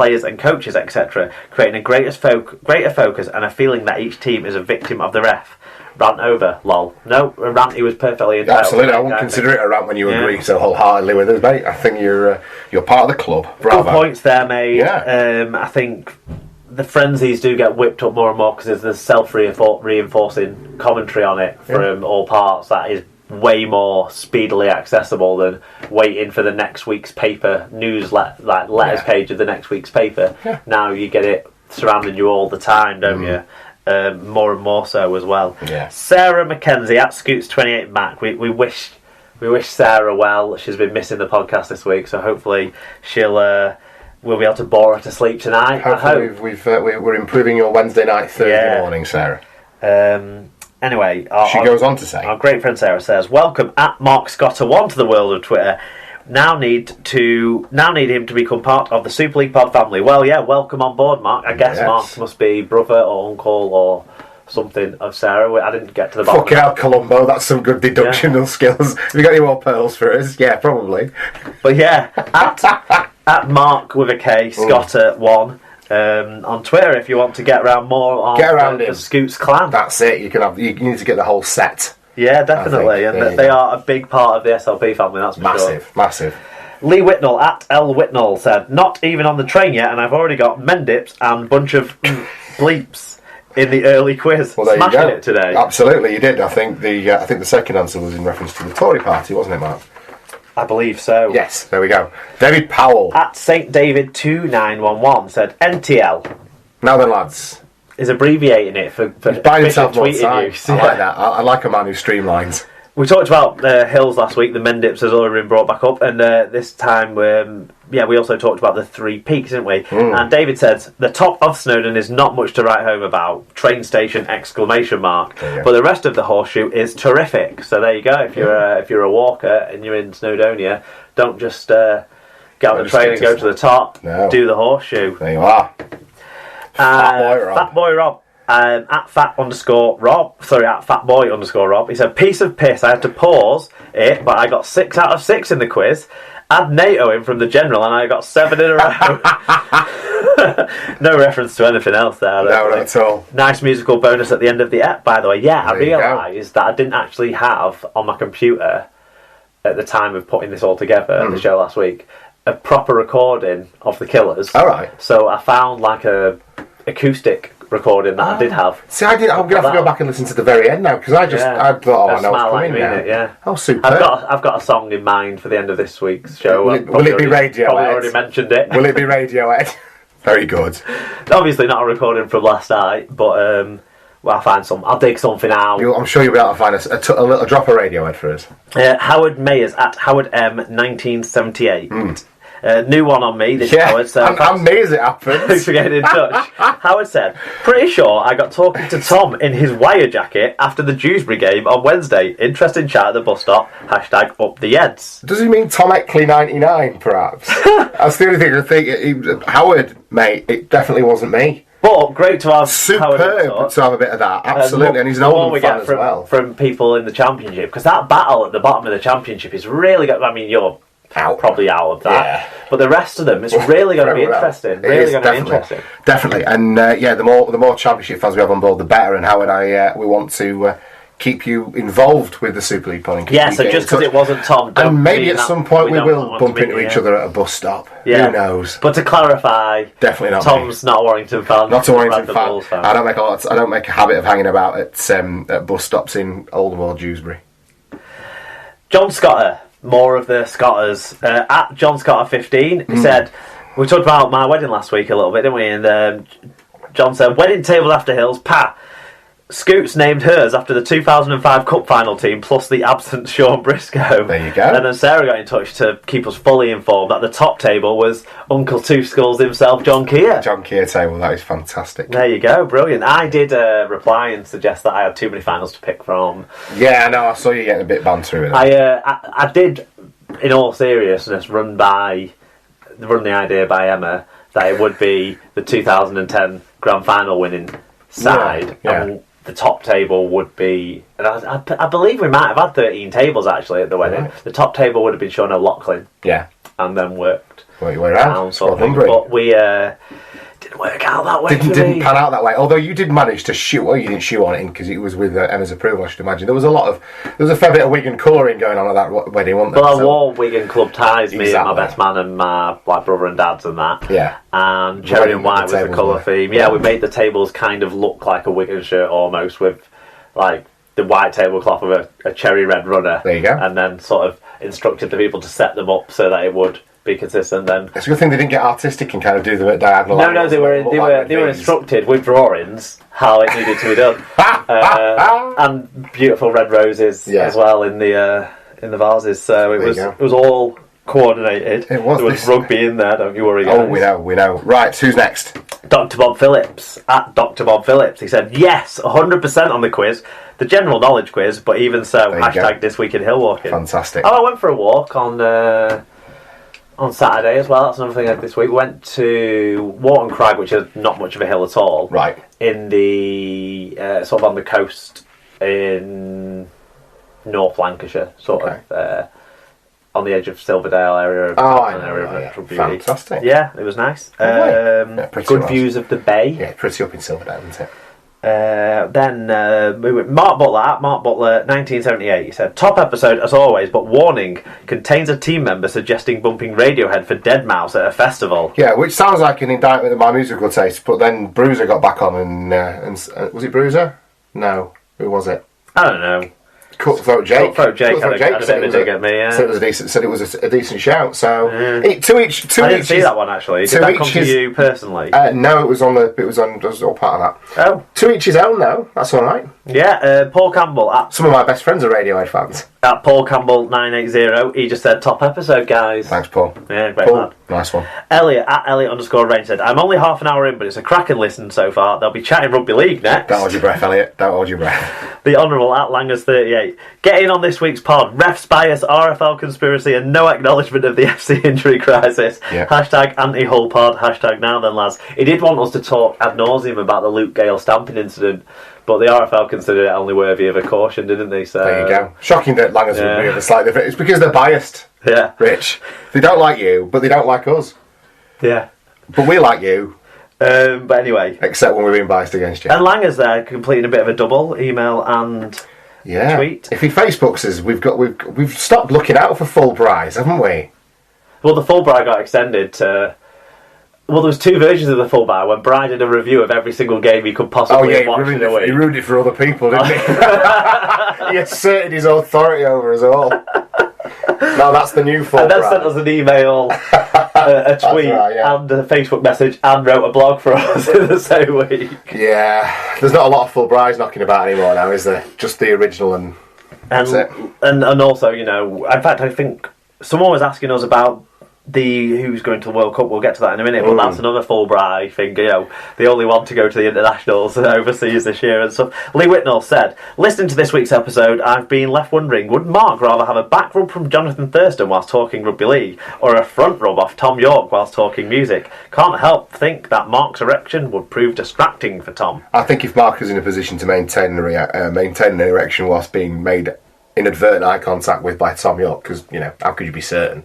players and coaches, etc., creating a greater focus and a feeling that each team is a victim of the ref. Rant over, lol. No, a rant he was perfectly entitled. Absolutely, I wouldn't consider it a rant when you agree so wholeheartedly with us, mate. I think you're part of the club. Bravo. Good points there, mate. Yeah. I think the frenzies do get whipped up more and more because there's self-reinforcing commentary on it from all parts that is way more speedily accessible than waiting for the next week's paper letters page of the next week's paper. Yeah. Now you get it surrounding you all the time, don't you? More and more so as well. Yeah. Sarah McKenzie at Scoots28Mac. We wish Sarah well. She's been missing the podcast this week, so hopefully we'll be able to bore her to sleep tonight. Hopefully we're improving your Wednesday night, Thursday morning, Sarah. Anyway, she goes on to say, our great friend Sarah says, "Welcome at Mark Scotter1 to the world of Twitter. Now need him to become part of the Super League Pod family." Well, yeah, welcome on board, Mark. I guess Mark must be brother or uncle or something of Sarah. I didn't get to the bottom. Fucking hell, Columbo, that's some good deductional skills. Have you got any more pearls for us? Yeah, probably. But yeah, at Mark with a K, Scotter1 on Twitter if you want to get around more on the Scoots clan. That's it. You need to get the whole set. Yeah, definitely, and they are a big part of the SLP family, that's for sure. Massive. Lee Whitnell at L Whitnell said, "Not even on the train yet, and I've already got Mendips and a bunch of bleeps in the early quiz." Well, there Smashing you go. It today. Absolutely, you did. I think the second answer was in reference to the Tory party, wasn't it, Mark? I believe so. Yes, there we go. David Powell at St David 2911 said, "NTL." Now then, lads. Is abbreviating it for buying himself more time. I like that. I like a man who streamlines. We talked about Hills last week. The Mendips has already been brought back up, and this time, we also talked about the Three Peaks, didn't we? And David said the top of Snowdon is not much to write home about. Train station ! But the rest of the horseshoe is terrific. So there you go. If you're a walker and you're in Snowdonia, don't just get on the train and go to the top. No. Do the horseshoe. There you are. Fat Boy Rob. At Fatboy_Rob. He said, "Piece of piss. I had to pause it, but I got 6 out of 6 in the quiz. Add NATO in from the general, and I got 7 in a row." No reference to anything else there. No, not at all. Nice musical bonus at the end of the ep, by the way. Yeah, I realised that I didn't actually have on my computer at the time of putting this all together, the show last week, a proper recording of the Killers. All right. So I found like a acoustic recording that I did have. See, I'm going to have to go back and listen to the very end now because I thought, I know what's coming now. Yeah. Oh, super. I've got a song in mind for the end of this week's show. Will it be Radiohead? Probably already mentioned it. Will it be Radiohead? Very good. Obviously not a recording from last night, but I'll find some. I'll dig something out. I'm sure you'll be able to find a little drop of Radiohead for us. Howard Mayers at Howard M 1978. New one on me, this Howard. So and me as it happens. Thanks for getting in touch. Howard said, "Pretty sure I got talking to Tom in his wire jacket after the Dewsbury game on Wednesday. Interesting chat at the bus stop. Hashtag up the Eds." Does he mean Tom Eckley 99, perhaps? That's the only thing I think. Howard, mate, it definitely wasn't me. But great to have superb to have a bit of that, absolutely, and he's an Oldham fan as well. From people in the Championship, because that battle at the bottom of the Championship is really good. I mean, you're probably out of that, but the rest of them, it's really going to be interesting. Really going to be interesting, definitely. And the more Championship fans we have on board, the better. And Howard, we want to keep you involved with the Super League Pod. Yeah, so just because it wasn't Tom, and maybe at some point we will bump into each other at a bus stop. Yeah. Who knows? But to clarify, definitely not. Tom's not a Warrington fan. Not a Warrington fan. I don't make a habit of hanging about at bus stops in Oldham or Dewsbury. John Scotter. More of the Scotters. At John Scotter 15, he said, we talked about my wedding last week a little bit, didn't we? And John said, "Wedding table after Hills, pa. Scoots named hers after the 2005 Cup final team plus the absent Sean Briscoe." There you go. And then Sarah got in touch to keep us fully informed that the top table was Uncle Two Skulls himself, John Keir. John Keir table, that is fantastic. There you go, brilliant. I did reply and suggest that I had too many finals to pick from. Yeah, I know, I saw you getting a bit bantery with it. I did, in all seriousness, run the idea by Emma that it would be the 2010 Grand Final winning side. Yeah. And the top table would be, and I believe we might have had 13 tables actually at the wedding. Right. The top table would have been Sean O'Loughlin. Yeah. and then worked your way around. sort of thing. But we didn't work out that way. Didn't pan out that way. Although you did manage to shoot. Well, you didn't shoot on it because it was with Emma's approval, I should imagine. There was a fair bit of Wigan colouring going on at that wedding, wasn't there? Well, I wore Wigan club ties, me and my best man and my brother and dad's and that. Yeah. And cherry and white was the colour theme. Yeah, we made the tables kind of look like a Wigan shirt almost, with like the white tablecloth with a cherry red runner. There you go. And then sort of instructed the people to set them up so that it would be consistent. Then it's a good thing they didn't get artistic and kind of do them at diagonal. No, they were instructed with drawings how it needed to be done, and beautiful red roses as well in the vases. So it was all coordinated. It was. There was rugby in there. Don't you worry, guys. Oh, we know. Right, who's next? Dr. Bob Phillips at Dr. Bob Phillips. He said yes, 100% on the quiz. The general knowledge quiz, but even so, hashtag this week in hill walking. Fantastic. Oh, I went for a walk on Saturday as well. That's another thing I did this week. Went to Wharton Crag, which is not much of a hill at all. Right. In the sort of on the coast in North Lancashire, sort of on the edge of Silverdale area. Fantastic. Yeah, it was nice. Good views of the bay. Yeah, pretty up in Silverdale, isn't it? Then we went Mark Butler 1978. He said top episode as always, but warning, contains a team member suggesting bumping Radiohead for Deadmau5 at a festival. Yeah, which sounds like an indictment of my musical taste. But then Bruiser got back on and was it Bruiser? No, who was it? I don't know. Cutthroat Jake had a bit of a dig at me. Yeah. Said it was a decent shout. So to each. I didn't see that one actually. Did that come to you personally? No, it was all part of that. Oh, to each his own though. That's all right. Yeah, Paul Campbell. Some of my best friends are Radiohead fans. At Paul Campbell 980, he just said top episode, guys. Thanks, Paul. Yeah, great lad. Nice one. Elliot at Elliot_Rain said, I'm only half an hour in, but it's a cracking listen so far. They'll be chatting rugby league next. Don't hold your breath, Elliot. Don't hold your breath. The Honourable at Langers38. Get in on this week's pod. Refs bias, RFL conspiracy, and no acknowledgement of the FC injury crisis. Yeah. Hashtag anti-Hull pod. Hashtag now then, lads. He did want us to talk ad nauseum about the Luke Gale stamping incident, but the RFL considered it only worthy of a caution, didn't they? So there you go. Shocking that Langers would be of a slightly different. It's because they're biased. Yeah. Rich. They don't like you, but they don't like us. Yeah. But we like you. But anyway. Except when we're being biased against you. And Langers there completing a bit of a double, email and tweet. If he Facebooks us, we've stopped looking out for Fulbright, haven't we? Well, the Fulbright got extended to... Well, there was two versions of the Fulbright when Brian did a review of every single game he could possibly watch in a week. He ruined it for other people, didn't he? He asserted his authority over us all. No, that's the new Fulbright. And then sent us an email, a tweet, and a Facebook message, and wrote a blog for us in the same week. Yeah, there's not a lot of Fulbrights knocking about anymore now, is there? Just the original and that's it. And also, in fact, I think someone was asking us about who's going to the World Cup. We'll get to that in a minute, but that's another Fulbright thing. They only want to go to the internationals overseas this year and stuff. Lee Whitnall said, listening to this week's episode, I've been left wondering, would Mark rather have a back rub from Jonathan Thurston whilst talking rugby league, or a front rub off Tom York whilst talking music? Can't help think that Mark's erection would prove distracting for Tom. I think if Mark is in a position to maintain an erection whilst being made inadvertent eye contact with by Tom York, because how could you be certain?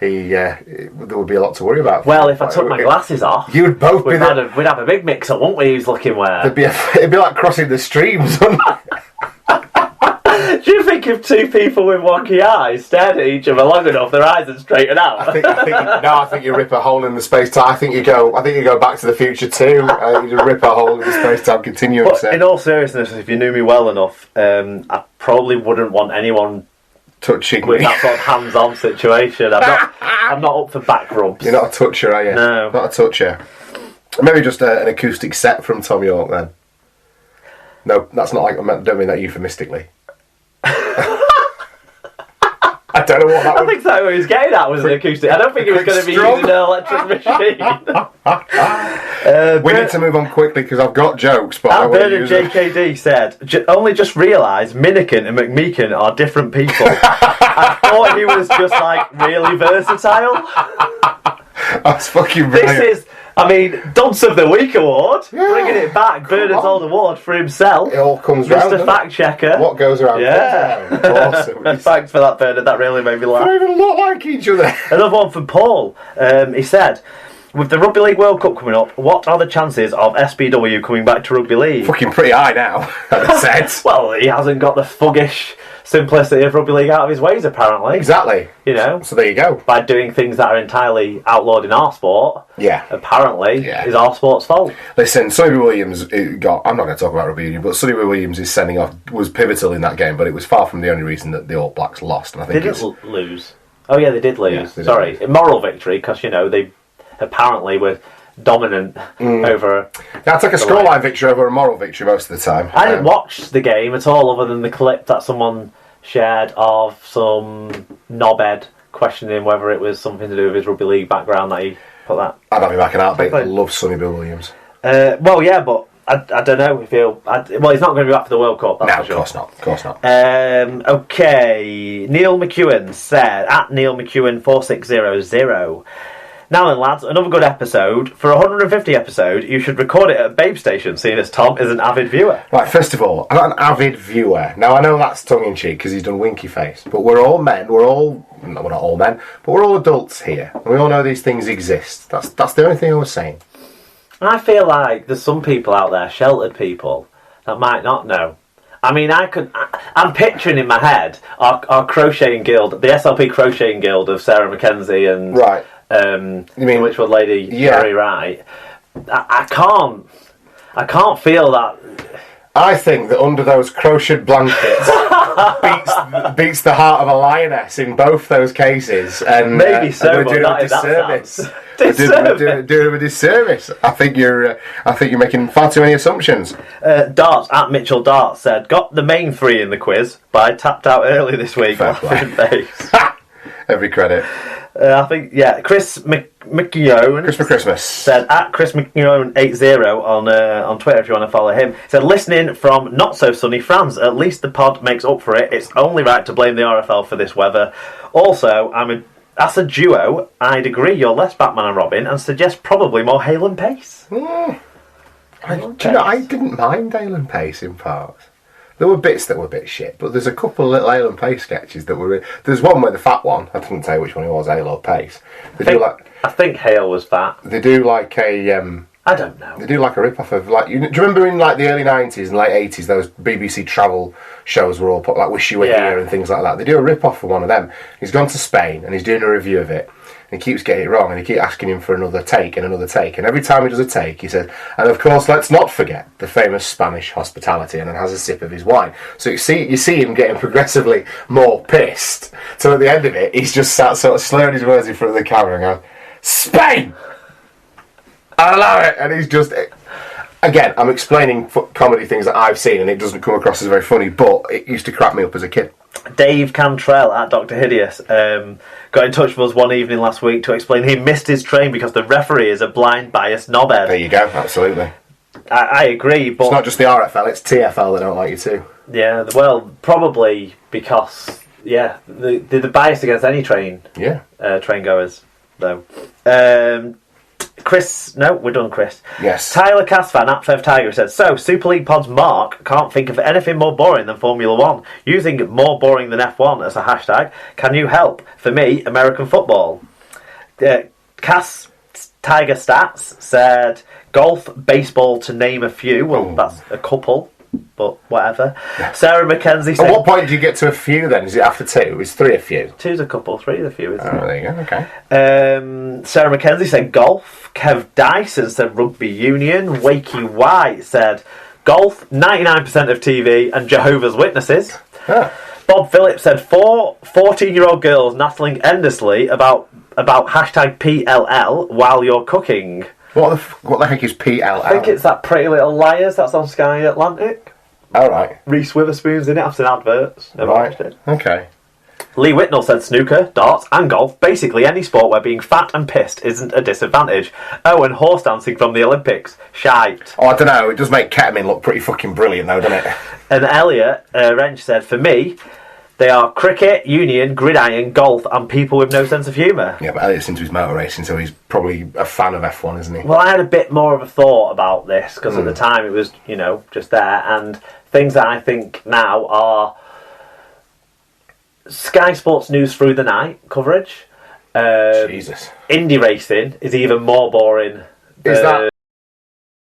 There would be a lot to worry about. Well, if I took my glasses off, you would both we'd have a big mix up, wouldn't we? Who's looking where? It'd be like crossing the streams, wouldn't it? Do you think if two people with wonky eyes stared at each other long enough, their eyes would straighten out? I think you rip a hole in the space time. I think you go Back to the Future too. You rip a hole in the space time continuum. But in all seriousness, if you knew me well enough, I probably wouldn't want anyone touching with that sort of hands-on situation. I'm not up for back rubs. You're not a toucher, are you? No, not a toucher. Maybe just an acoustic set from Tom York then. No, that's not like. I don't mean that euphemistically. I don't know what that was. I think that's what he was getting at, was an acoustic. I don't think he was going to be using an electric machine. We need to move on quickly because I've got jokes, but I don't want to use them. JKD said, only just realised Minikin and McMeekin are different people. I thought he was just really versatile. That's fucking brilliant. I mean, Dunce of the Week award, bringing it back. Bernard's Old award for himself. It all comes round. Mr. Fact Checker. What goes around comes around. Awesome. Thanks for that, Bernard. That really made me laugh. They don't even look like each other. Another one from Paul. He said, with the Rugby League World Cup coming up, what are the chances of SBW coming back to Rugby League? Fucking pretty high now, I'd said. Well, he hasn't got the fuggish simplicity of Rugby League out of his ways, apparently. Exactly. You know? So there you go. By doing things that are entirely outlawed in our sport, apparently, is our sport's fault. Listen, Sonny B. Williams I'm not going to talk about Rugby Union, but Sonny B. Williams' sending off was pivotal in that game, but it was far from the only reason that the All Blacks lost. And I think they didn't lose. Oh, yeah, they did lose. Yeah, they Sorry. did. Moral victory, because, you know, they apparently were dominant over... Yeah, I took a scoreline victory over a moral victory most of the time. I didn't watch the game at all, other than the clip that someone shared of some knobhead questioning whether it was something to do with his rugby league background that he put that. I'd have him back in heartbeat. I love Sonny Bill Williams. Well, yeah, but I don't know if he'll... well, he's not going to be back for the World Cup, that's for sure. Of course not. Okay, Neil McEwen said, at Neil McEwen 4600... Now then, lads, another good episode. For 150 episode, you should record it at Babe Station, seeing as Tom is an avid viewer. Right, first of all, I'm not an avid viewer. Now, I know that's tongue-in-cheek because he's done winky face, but we're all men. We're not all men, but we're all adults here. And we all know these things exist. That's the only thing I was saying. I feel like there's some people out there, sheltered people, that might not know. I mean, I'm picturing in my head our crocheting guild, the SLP crocheting guild of Sarah Mackenzie and... Right. You mean Whichwood Lady Jerry Wright? I can't feel that. I think that under those crocheted blankets beats the heart of a lioness in both those cases, and maybe so. But that doing him a disservice. I think you're making far too many assumptions. Darts at Mitchell Darts said, got the main three in the quiz, but I tapped out early this week. Every credit. I think, Chris McKeown. Chris McChristmas said, at Chris McKeown80 on Twitter if you want to follow him. Said, listening from not so sunny France. At least the pod makes up for it. It's only right to blame the RFL for this weather. Also, as a duo, I'd agree you're less Batman and Robin and suggest probably more Hale and Pace. I didn't mind Hale and Pace in parts. There were bits that were a bit shit, but there's a couple of little Hale and Pace sketches that were... There's one where the fat one, I didn't tell you which one it was, Hale or Pace. I think Hale was fat. They do like a... I don't know. They do like a rip-off of... do you remember in like the early 90s and late 80s, those BBC travel shows were all put, like Wish You Were Here and things like that. They do a rip-off of one of them. He's gone to Spain and he's doing a review of it. And he keeps getting it wrong, and he keeps asking him for another take. And every time he does a take, he says, and of course, let's not forget the famous Spanish hospitality, and then has a sip of his wine. So you see him getting progressively more pissed. So at the end of it, he's just sat sort of slurring his words in front of the camera and going, Spain! I love it! And he's just... Again, I'm explaining comedy things that I've seen, and it doesn't come across as very funny, but it used to crack me up as a kid. Dave Cantrell at Dr. Hideous got in touch with us one evening last week to explain he missed his train because the referee is a blind, biased knobhead. There you go, absolutely. I agree, but... It's not just the RFL, it's TFL that don't like you too. Yeah, well, probably because, they're biased against any train goers, though. Chris, no, we're done, Chris. Yes. Tyler Casfan at Fev Tiger said, so, Super League Pod's Mark can't think of anything more boring than Formula 1. Using more boring than F1 as a hashtag, can you help? For me, American football. Cass Tiger Stats said, golf, baseball, to name a few. Well, that's a couple, but whatever. Yeah. Sarah Mackenzie said... At what point do you get to a few then? Is it after two? Is three a few? Two's a couple, three's a few, isn't it? Oh, there you go, okay. Sarah Mackenzie said golf. Kev Dyson said rugby union. Wakey White said golf, 99% of TV, and Jehovah's Witnesses. Ah. Bob Phillips said 14-year-old girls nattling endlessly about hashtag PLL while you're cooking. What the heck is PLL? I think it's that Pretty Little Liars that's on Sky Atlantic. Oh, right. Reese Witherspoon's in it. I've seen adverts. Never watched it. Okay. Lee Whitnell said snooker, darts and golf. Basically any sport where being fat and pissed isn't a disadvantage. Oh, and horse dancing from the Olympics. Shite. Oh, I don't know. It does make ketamine look pretty fucking brilliant though, doesn't it? And Elliot Wrench said, for me, They are cricket, union, gridiron, golf, and people with no sense of humour. Yeah, but Elliot's into his motor racing, so he's probably a fan of F1, isn't he? Well, I had a bit more of a thought about this, because at the time it was, you know, just there, and things that I think now are Sky Sports News through the night coverage. Jesus. Indie racing is even more boring. Is that